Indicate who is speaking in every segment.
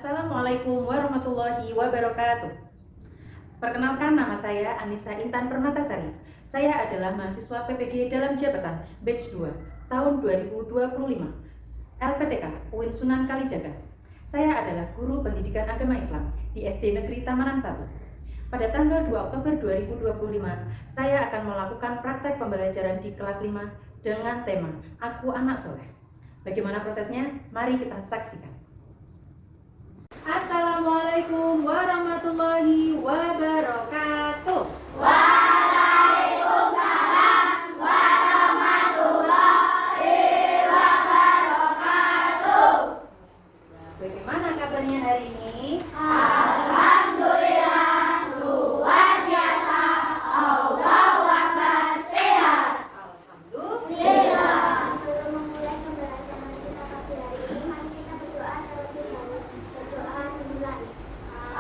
Speaker 1: Assalamualaikum warahmatullahi wabarakatuh. Perkenalkan, nama saya Anissa Intan Permatasari. Saya adalah mahasiswa PPG dalam jabatan Batch 2 tahun 2025 LPTK UIN Sunan Kalijaga. Saya adalah guru pendidikan agama Islam di SD Negeri Tamanan 1. Pada tanggal 2 Oktober 2025, saya akan melakukan praktek pembelajaran di kelas 5 dengan tema Aku Anak Soleh. Bagaimana prosesnya? Mari kita saksikan. Assalamualaikum warahmatullahi wabarakatuh.
Speaker 2: Waalaikumsalam warahmatullahi wabarakatuh.
Speaker 1: Bagaimana kabarnya hari ini?
Speaker 2: Alhamdulillah luar biasa. Allahu Akbar, sehat.
Speaker 1: Alhamdulillah.
Speaker 3: Sebelum memulai pembelajaran kita pagi hari ini, mari kita berdoa terlebih dahulu. Berdoa dimulai.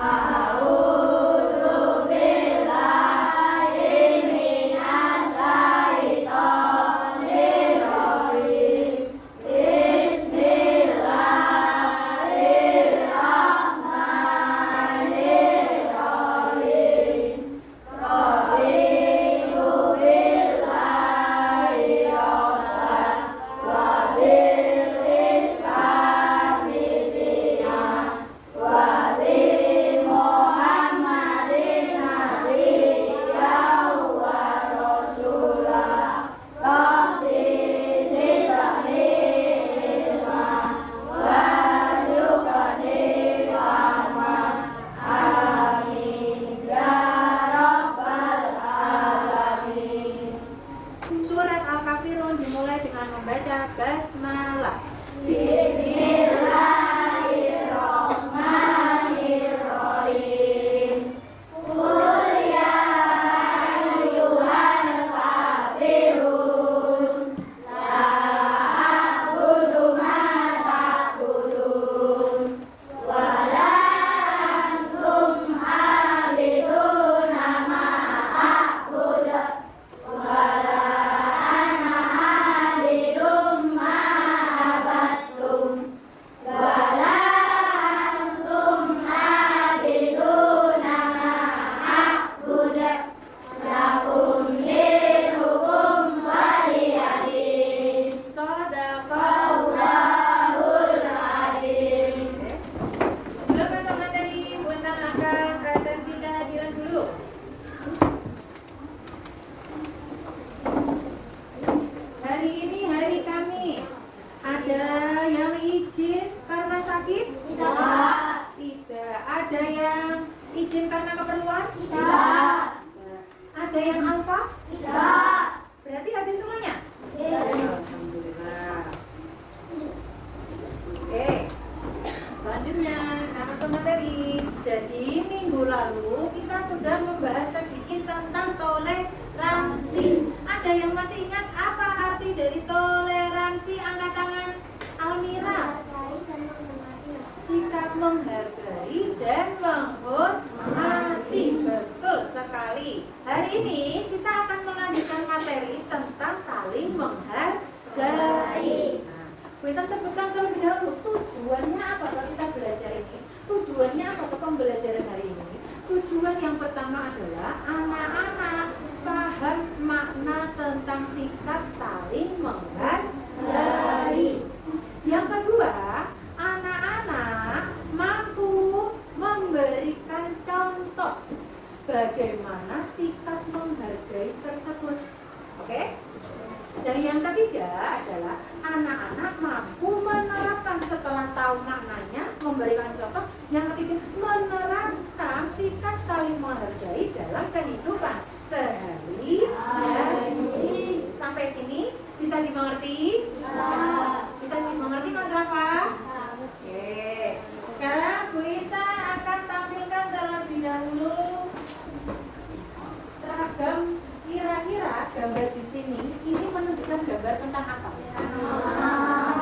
Speaker 2: A'udzu billahi minas syaitonir rajim. Bismillahirrahmanirrahim. Raditu billahi rabban wa bil islami dinan wa bi Muhammadin nabiyyan wa rasulah. Rabbi zidni ilman warzuqni fahman. Amin ya rabbal alamin.
Speaker 1: Surat Al-Kafirun dimulai dengan membaca basmalah.
Speaker 2: Bismillahirrahmanirrahim. Qul ya ayyuhal kafirun la a'budu ma ta'budun wa la antum a'biduna ma a'budu wa la ana a'bidum ma abattum wa la antum a'biduna ma a'budu lakum dinukum waliyadin. Sadaqallahul adzim.
Speaker 1: Sebelum masuk materi, Buntan akan presensi kehadiran dulu. Hari ini hari Kamis. Ada yang izin karena sakit?
Speaker 2: Tidak.
Speaker 1: Tidak. Ada yang izin karena keperluan?
Speaker 2: Tidak.
Speaker 1: Ada yang alfa?
Speaker 2: Tidak.
Speaker 1: Berarti hadir semuanya? Alhamdulillah. Oke. Selanjutnya, nama materi. Jadi minggu lalu kita sudah membahas sedikit tentang toleransi. Ada yang masih ingat apa arti dari toleransi? Angkat tangan. Almira.
Speaker 3: Menghargai dan menghormati.
Speaker 1: Sikap menghargai dan menghormati. Betul sekali. Hari ini kita akan melanjutkan materi tentang saling menghargai. Nah, kita sebutkan terlebih dahulu tujuannya apa kalau kita belajar ini? Tujuannya apa ke pembelajaran hari ini? Tujuan yang pertama adalah anak-anak paham makna tentang sikap saling menghargai. Yang kedua, anak-anak mampu memberikan contoh bagaimana sikap menghargai tersebut. Oke? Dan yang ketiga adalah anak-anak mampu menerapkan setelah tahu maknanya, memberikan contoh. Yang ketiga, menerapkan sikap saling menghargai dalam kehidupan sehari-hari. Sampai sini bisa dimengerti? Bisa dimengerti, Mas Rafa? Oke. Sekarang Bu Ita akan tampilkan terlebih dahulu ragam. Kira-kira gambar di sini ini menunjukkan gambar tentang apa?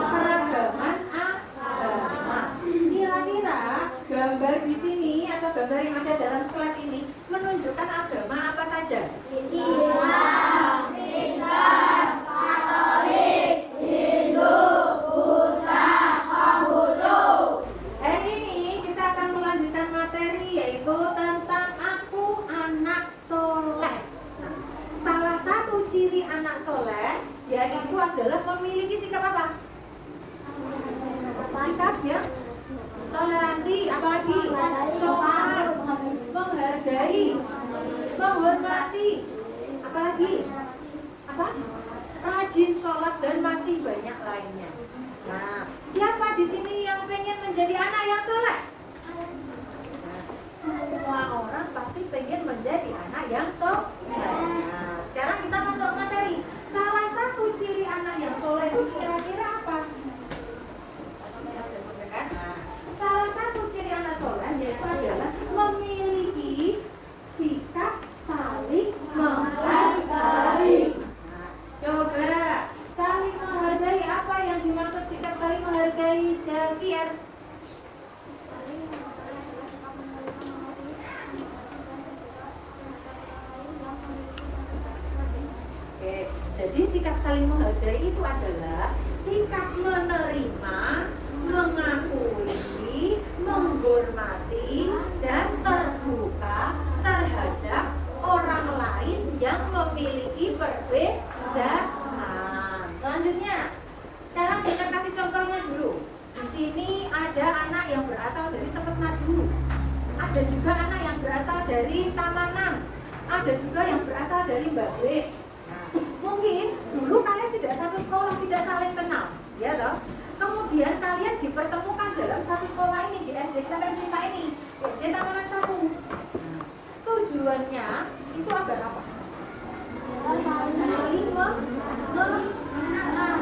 Speaker 1: Keragaman agama. Kira-kira gambar di sini atau gambar yang ada dalam slide ini menunjukkan agama apa saja?
Speaker 2: Islam, Kristen, Katolik, Hindu, Buddha, Konghucu.
Speaker 1: Hari ini kita yaitu adalah memiliki sikap apa? Sikap ya toleransi, apalagi sopan, menghargai, menghormati, apalagi apa? Rajin sholat dan masih banyak lainnya. Nah, siapa di sini yang pengen menjadi anak yang soleh? Semua orang pasti pengen menjadi anak yang soleh. Nah, sekarang kita masuk materi. Salah satu ciri anak yang soleh itu kira-kira apa? Nah, salah satu ciri anak soleh yaitu adalah memiliki sikap saling menghargai. Nah, coba saling menghargai, apa yang dimaksud sikap saling menghargai, Jakir? Oke, jadi sikap saling menghargai itu adalah sikap menerima, mengakui, menghormati, dan terbuka terhadap orang lain yang memiliki perbedaan. Selanjutnya, sekarang kita kasih contohnya dulu. Di sini ada anak yang berasal dari Sepet Madu, ada juga anak yang berasal dari Tamanan, ada juga yang berasal dari Mbakwe. Nah, mungkin dulu kalian tidak satu sekolah, tidak saling kenal, ya toh? Kemudian kalian dipertemukan dalam satu sekolah ini, di SD Tetem Cinta ini, SD Tamanan 1. Tujuannya itu agar apa? Saling mengenal.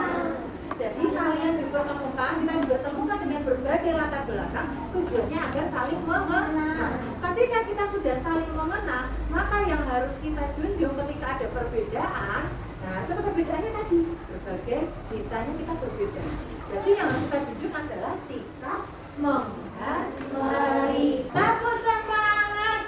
Speaker 1: Jadi kalian dipertemukan, kita dipertemukan dengan berbagai latar belakang, tujuannya agar saling mengenal. Ketika kita sudah saling mengenal, maka yang harus kita junjung ketika ada perbedaan. Nah, coba perbedaannya tadi, berbagai bisanya kita berbeda. Jadi yang harus kita junjung adalah sikap menghargai. Tepuk semangat.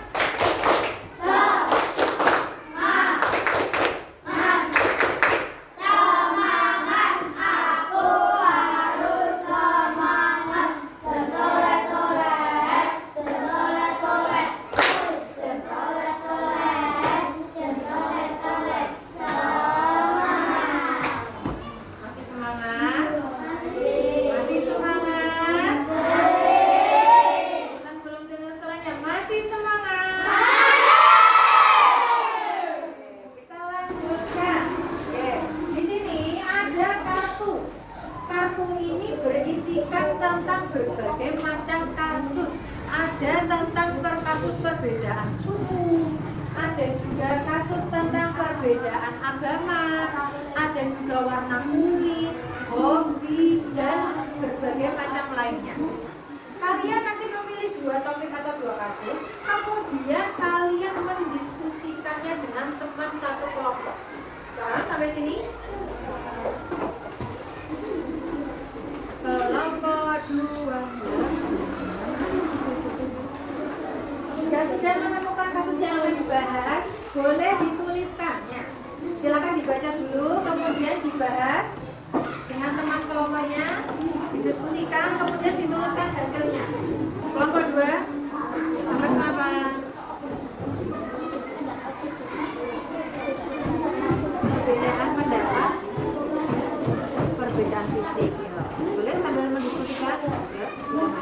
Speaker 1: Masih semangat? Masih semangat? Kan belum dengar suaranya. Masih semangat? Oke, kita lanjutkan. Oke, di sini ada kartu. Kartu ini berisikan tentang berbagai macam kasus. Ada tentang kasus perbedaan suku, ada juga kasus tentang perbedaan agama, ada juga warna kulit, hobi, dan berbagai macam lainnya. Kalian nanti memilih 2 topik atau 2 kasus, kemudian kalian mendiskusikannya dengan teman satu kelompok. Paham sampai sini? Kelompok 2. Jika sudah menemukan kasus yang akan dibahas, boleh dituliskannya. Silakan dibaca dulu, kemudian dibahas dengan teman kelompoknya, didiskusikan, kemudian dituliskan hasilnya. Kelompok 2, sampai apa? Perbedaan pendapat, perbedaan fisik. Boleh sambil mendiskusikan? Ya, gimana?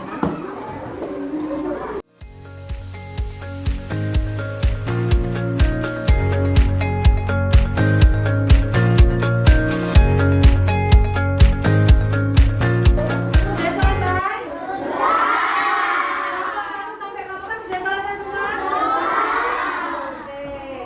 Speaker 1: Sudah selesai? Kelompok 1 sampai kelompok 4 sudah selesai semua? Oke,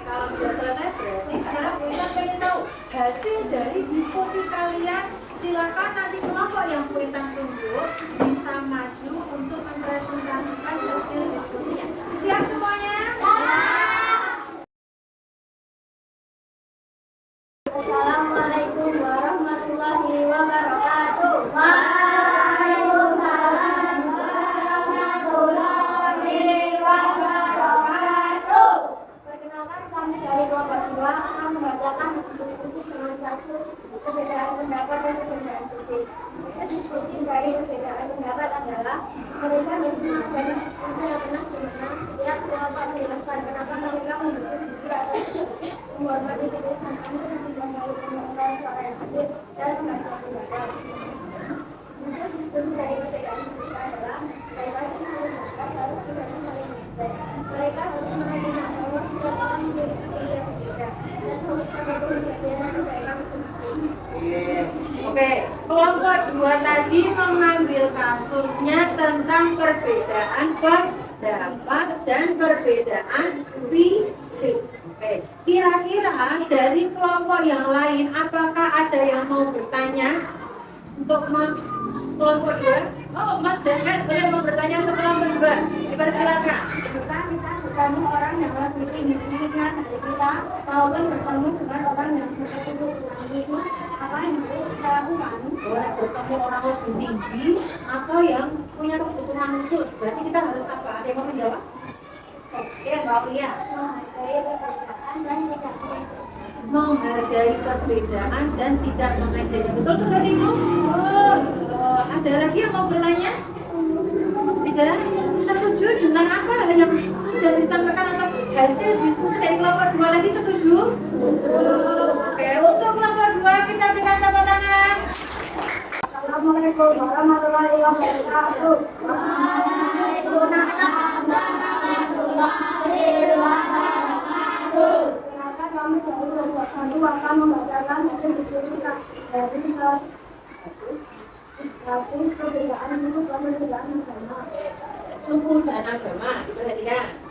Speaker 1: kalau sudah selesai berarti sekarang kita pengen tahu hasil dari diskusi kalian. Silakan nanti kelompok yang Bu Intan tunjuk bisa maju untuk mempresentasikan hasil diskusinya. Siap semuanya?
Speaker 2: Assalamualaikum warahmatullahi wabarakatuh. Waalaikumsalam warahmatullahi wabarakatuh. Perkenalkan, kami dari kelompok 2 akan membacakan diskusi dengan satu perbedaan pendapat dan perbedaan fisik. Diskusi dari perbedaan pendapat adalah mereka bersemangat dan diskusi yang tenang di mana setiap kelompok menjelaskan kenapa mereka mendukung diri atau menghormati keputusan kami dan tidak mau menggunakan para eksis dan membaca pendapat. Untuk diskusi dari perbedaan diskusi adalah mereka harus tidak saling mengejek. Mereka harus menerima bahwa setiap orang memiliki ide yang berbeda dan harus mendukung kepentingan mereka masing-masing.
Speaker 1: Oke, kelompok 2 tadi mengambil kasusnya tentang perbedaan pendapat dan perbedaan fisik. Oke, kira-kira dari kelompok yang lain apakah ada yang mau bertanya untuk kelompok 2? Oh, Mas Jangan boleh mau bertanya untuk kelompok 2. Dipersilakan.
Speaker 2: Jika kita bertemu orang yang lebih tinggi dari kita, maupun bertemu dengan orang yang berbeda itu, apa yang harus kita lakukan?
Speaker 1: Boleh bertemu orang lebih tinggi atau yang punya kebutuhan khusus. Berarti kita harus apa? Ada yang mau menjawab? Oke, Mbak Aulia.
Speaker 2: Menghargai perbedaan dan tidak mengejek.
Speaker 1: Menghargai perbedaan dan tidak mengejek. Betul seperti itu? Ada lagi yang mau bertanya? Tidak? Setuju dengan apa yang sudah disampaikan atau hasil diskusi dari kelompok 2 lagi setuju? Oke, untuk kelompok 2 kita berikan tepuk tangan.
Speaker 2: Assalamualaikum warahmatullahi wabarakatuh. Perkenalkan kami dari kelompok 1 akan membacakan hasil diskusi dari kasus perbedaan suku dan perbedaan agama.
Speaker 1: Suku dan agama, diperhatikan.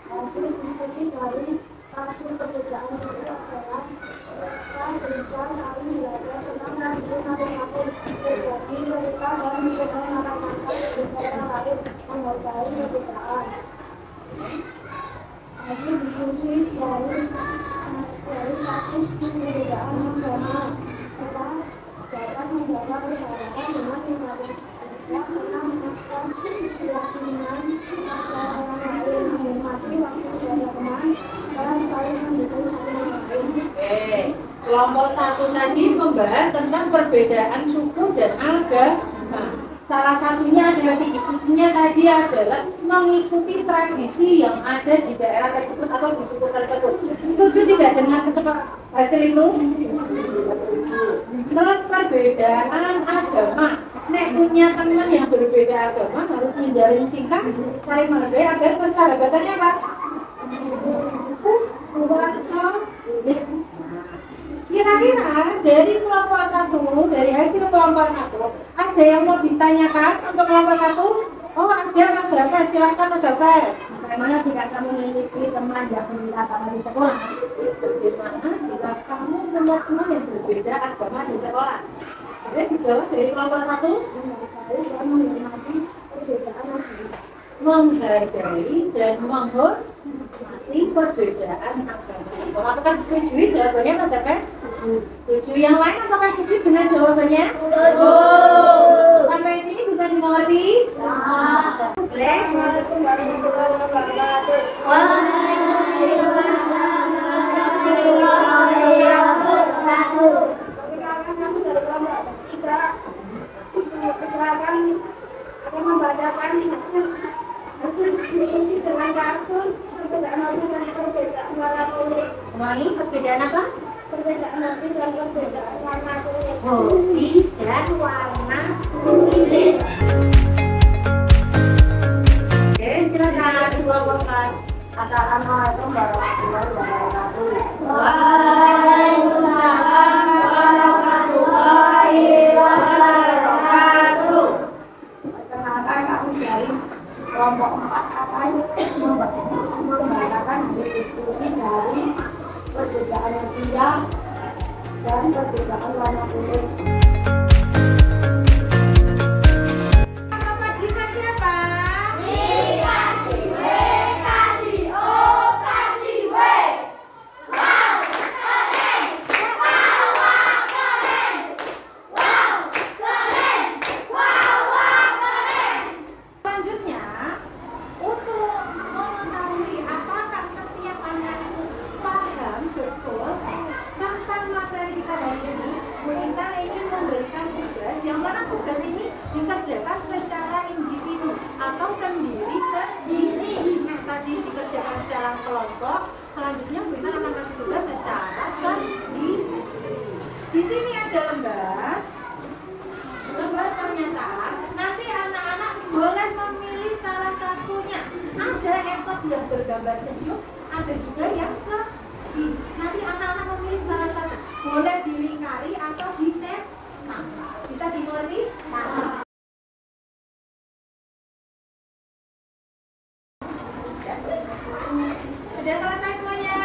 Speaker 2: Hasil diskusi dari kasus perbedaan suku adalah mereka bisa saling belajar tentang tradisi masing-masing. Jadi mereka dan masyarakat di negara lain menghargai perbedaan. Hasil diskusi dari kasus perbedaan agama kita dapat menjaga persahabatan dengan berbagai pihak serta menekan keyakinan masalah orang lain, menghormati waktu dari teman dan saling mendukung satu sama lain.
Speaker 1: Oke, kelompok 1 tadi membahas tentang perbedaan suku dan agama. Salah satunya adalah diskusinya tadi adalah mengikuti tradisi yang ada di daerah tersebut atau di suku tersebut. Setuju tidak dengan hasil itu? Terus perbedaan agama. Nek punya teman yang berbeda agama harus menjalin singkat, saling menghargai agar persahabatannya apa? Kira-kira dari kelompok 1, dari hasil kelompok 1, ada yang mau ditanyakan untuk kelompok 1? Oh, ada Mas Rafes, silakan Mas Rafes.
Speaker 2: Bagaimana jika kamu memiliki teman yang berbeda agama di sekolah?
Speaker 1: Bagaimana jika kamu punya teman yang berbeda agama di sekolah? Ada dijawab dari kelompok 1? Menghargai dan menghormati perbedaan agama. Kalau apakah disetujui jawabannya Mas Rafes? Setuju. Yang lain apakah setuju dengan jawabannya?
Speaker 2: Setuju.
Speaker 1: Sampai sini bisa dimengerti?
Speaker 2: Assalamualaikum warahmatullahi wabarakatuh. Perkenalkan kami dari kelompok 3. Perkenalkan akan membacakan hasil diskusi dengan kasus perbedaan waktu dan perbedaan warna kulit.
Speaker 1: Ulangi, perbedaan apa?
Speaker 2: Perbedaan waktu dan perbedaan warna kulit.
Speaker 1: Hobi dan warna
Speaker 2: Kulit.
Speaker 1: Oke, silakan kelompok.
Speaker 2: Assalamualaikum warahmatullahi wabarakatuh.
Speaker 1: Waalaikumsalam warahmatullahi wabarakatuh.
Speaker 2: Perkenalkan kami dari kelompok 4 akan membacakan hasil diskusi dari perbedaan usia dan perbedaan warna kulit.
Speaker 1: Apa dengan siapa? Selanjutnya, untuk mengetahui apakah setiap anak itu paham betul tentang materi kita hari ini, kita ingin memberikan tugas yang mana tugas ini dikerjakan secara individu atau sendiri-sendiri. Tadi dikerjakan secara kelompok, selanjutnya kita akan kasih tugas secara sendiri. yang bergambar senyum, ada juga yang sedih. Nanti anak-anak memilih salah satu, boleh dilingkari atau dicetak. Bisa dimengerti? Sudah selesai semuanya?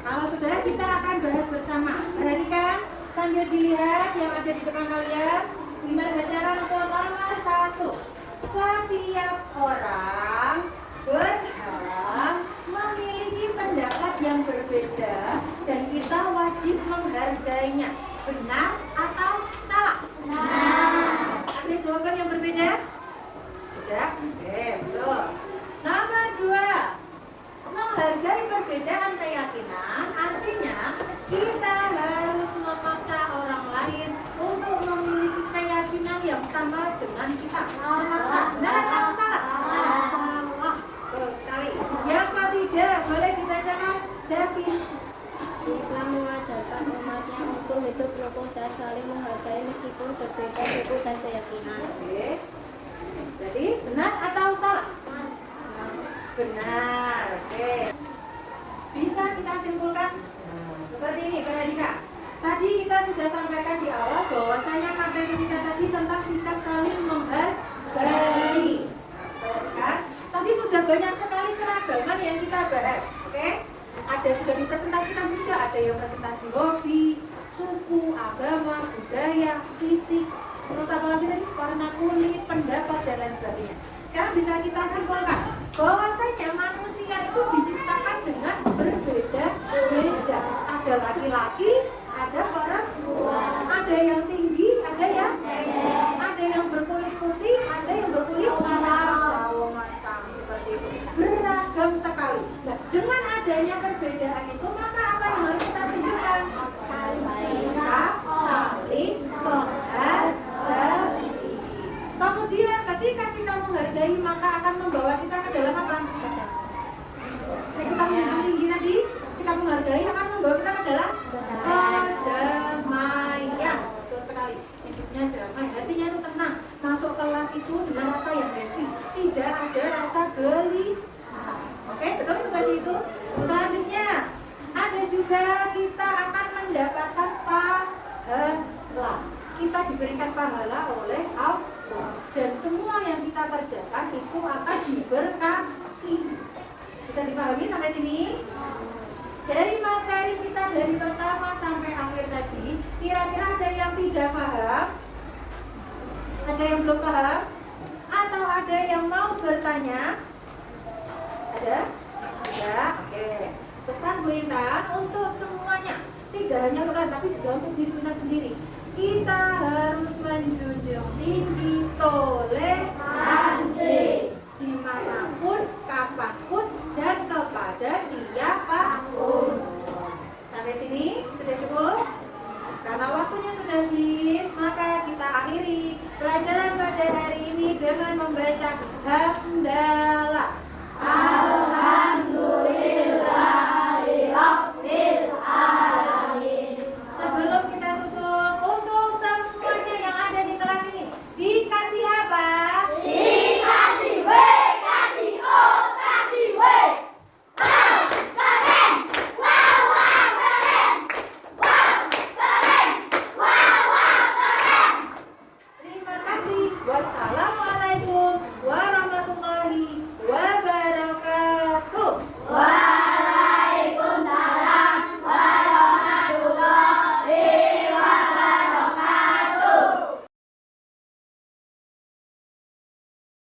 Speaker 1: Kalau sudah, kita akan bahas bersama. Perhatikan sambil dilihat yang ada di depan kalian. Gimana bacakan untuk nomor 1. Setiap orang berhak memiliki pendapat yang berbeda dan kita wajib menghargainya. Benar atau salah? Benar. Ada jawaban yang berbeda? Sudah? Oke, betul. Nomor 2. Menghargai perbedaan keyakinan artinya kita harus memaksa orang lain untuk memiliki keyakinan yang sama dengan kita. Memaksa. Benar atau salah? Salah. Betul sekali. Yang ketiga, boleh dibacakan, David.
Speaker 3: Islam mengajarkan umatnya untuk hidup rukun dan saling menghargai meskipun berbeda suku dan keyakinan.
Speaker 1: Oke. Jadi benar atau salah? Benar. Oke. Bisa kita simpulkan? Seperti ini, perhatikan. Tadi kita sudah sampaikan di awal bahwasanya materi kita tadi tentang sikap saling menghargai. Perhatikan. Tadi sudah banyak sekali keragaman yang kita bahas. Oke? Ada sudah dipresentasikan juga, ada yang presentasi hobi, suku, agama, budaya, fisik, terus apa lagi tadi, warna kulit, pendapat dan lain sebagainya. Sekarang bisa kita simpulkan bahwasanya manusia itu diciptakan dengan berbeda-beda. Ada laki-laki, ada perempuan, ada yang tinggi, ada yang berkulit putih, ada yang berkulit matang, seperti itu. Beragam sekali. Nah, dengan adanya perbedaan itu, maka apa yang harus kita tunjukkan? Sikap saling menghargai. Kemudian ketika kita menghargai, maka akan membawa kita ke dalam apa? Kita menjunjung tinggi tadi, sikap menghargai akan membawa kita ke dalam kedamaian. Betul sekali. Hidupnya damai, hatinya itu tenang. Masuk kelas itu dengan rasa yang happy, tidak ada rasa gelisah. Oke, betul seperti itu. Selanjutnya, ada juga kita akan mendapatkan pahala. Kita diberikan pahala oleh Allah dan semua yang kita kerjakan itu akan diberkati. Bisa dipahami sampai sini? Dari materi kita dari pertama sampai akhir tadi, kira-kira ada yang tidak paham? Ada yang belum paham? Atau ada yang mau bertanya? Ada? Ada? Oke. Pesan Bu Intan untuk semuanya, tidak hanya bukan, tapi juga untuk diri kita sendiri. Kita harus menjunjung tinggi toleransi dimanapun